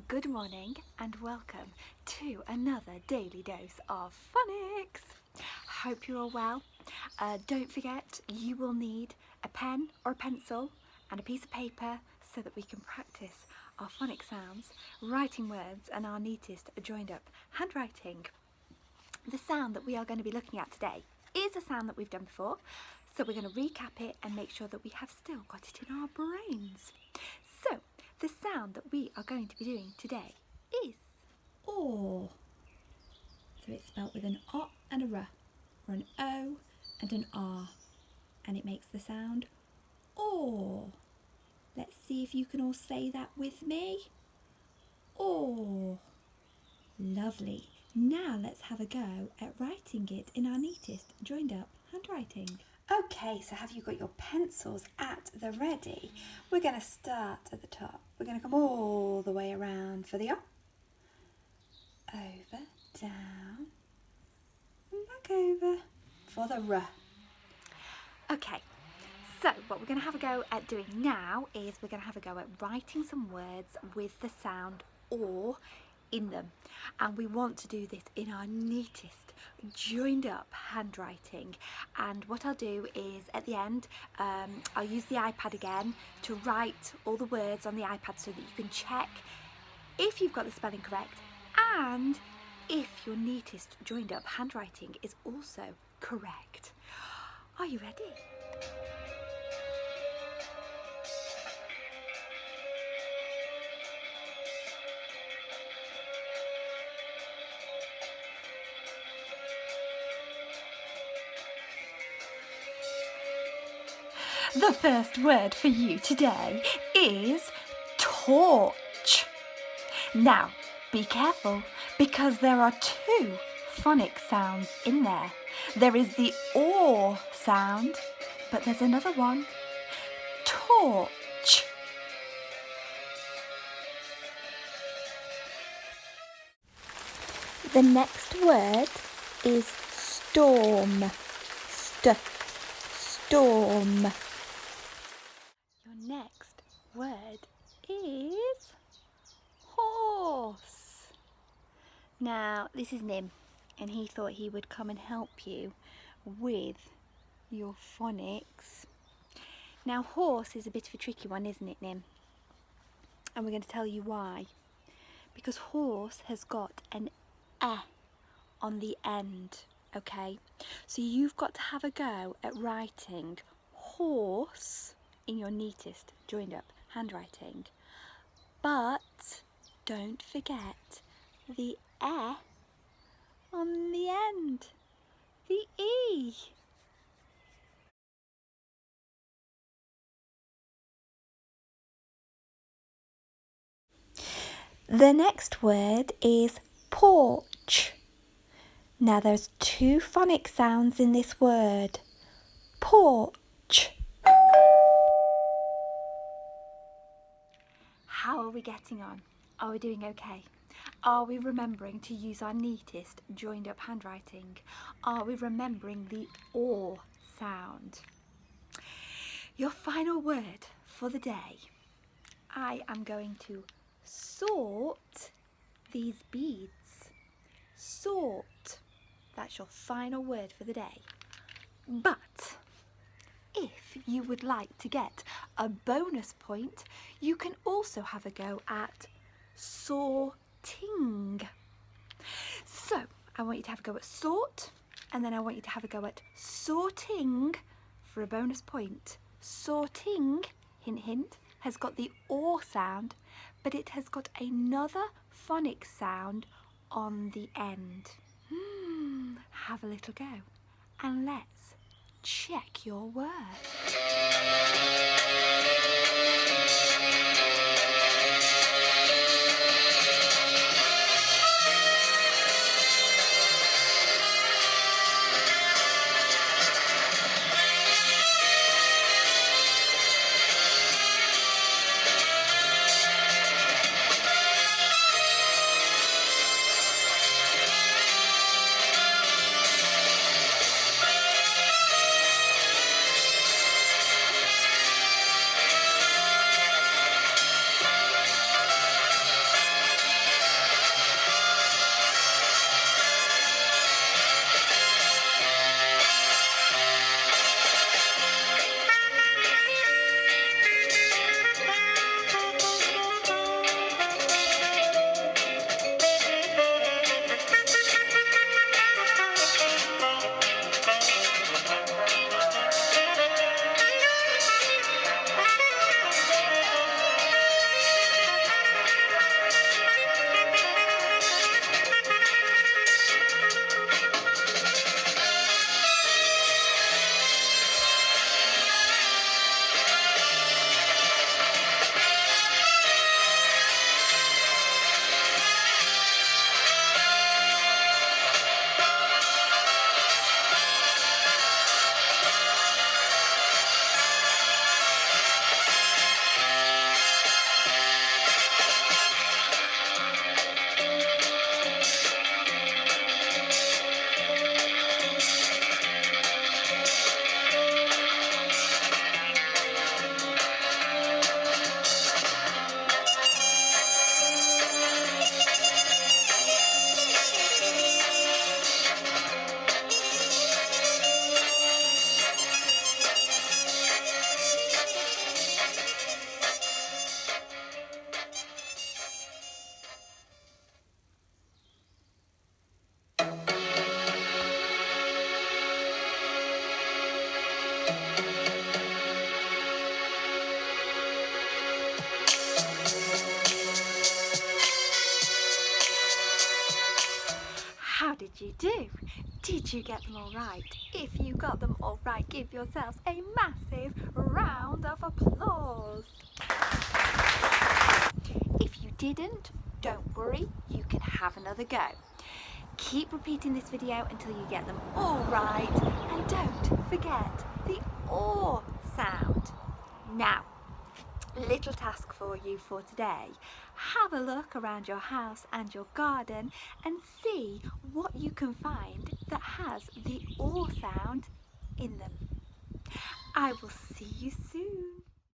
Good morning and welcome to another daily dose of phonics. Hope you're all well. Don't forget you will need a pen or a pencil and a piece of paper so that we can practice our phonic sounds, writing words and our neatest joined up handwriting. The sound that we are going to be looking at today is a sound that we've done before, so we're going to recap it and make sure that we have still got it in our brains. So the sound that we are going to be doing today is or. So it's spelt with an O and a R, or an O and an R, and it makes the sound or. Let's see if you can all say that with me. Or. Lovely. Now let's have a go at writing it in our neatest joined up handwriting. Okay, so have you got your pencils at the ready? We're going to start at the top. We're going to come all the way around for the O. Over, down, and back over for the R. Okay, so what we're going to have a go at doing now is we're going to have a go at writing some words with the sound or in them, and we want to do this in our neatest joined up handwriting. And what I'll do is at the end I'll use the iPad again to write all the words on the iPad so that you can check if you've got the spelling correct and if your neatest joined up handwriting is also correct. Are you ready? The first word for you today is torch. Now, be careful because there are two phonic sounds in there. There is the or sound, but there's another one, torch. The next word is storm. Storm. Your next word is horse. Now, this is Nim, and he thought he would come and help you with your phonics. Now, horse is a bit of a tricky one, isn't it, Nim? And we're going to tell you why. Because horse has got an eh on the end, okay? So you've got to have a go at writing horse in your neatest joined up handwriting. But don't forget the eh on the end, the E. The next word is porch. Now there's two phonic sounds in this word. Porch. How are we getting on? Are we doing okay? Are we remembering to use our neatest joined up handwriting? Are we remembering the or sound? Your final word for the day. I am going to sort these beads. Sort. That's your final word for the day. But if you would like to get a bonus point, you can also have a go at sorting. So I want you to have a go at sort, and then I want you to have a go at sorting for a bonus point. Sorting, hint hint, has got the or sound, but it has got another phonic sound on the end. Have a little go, and let's check your word. did you do? Did you get them all right? If you got them all right, give yourselves a massive round of applause. If you didn't, don't worry, you can have another go. Keep repeating this video until you get them all right, and don't forget the OR sound. Now, little task for you for today. Have a look around your house and your garden and see what you can find that has the OR sound in them. I will see you soon.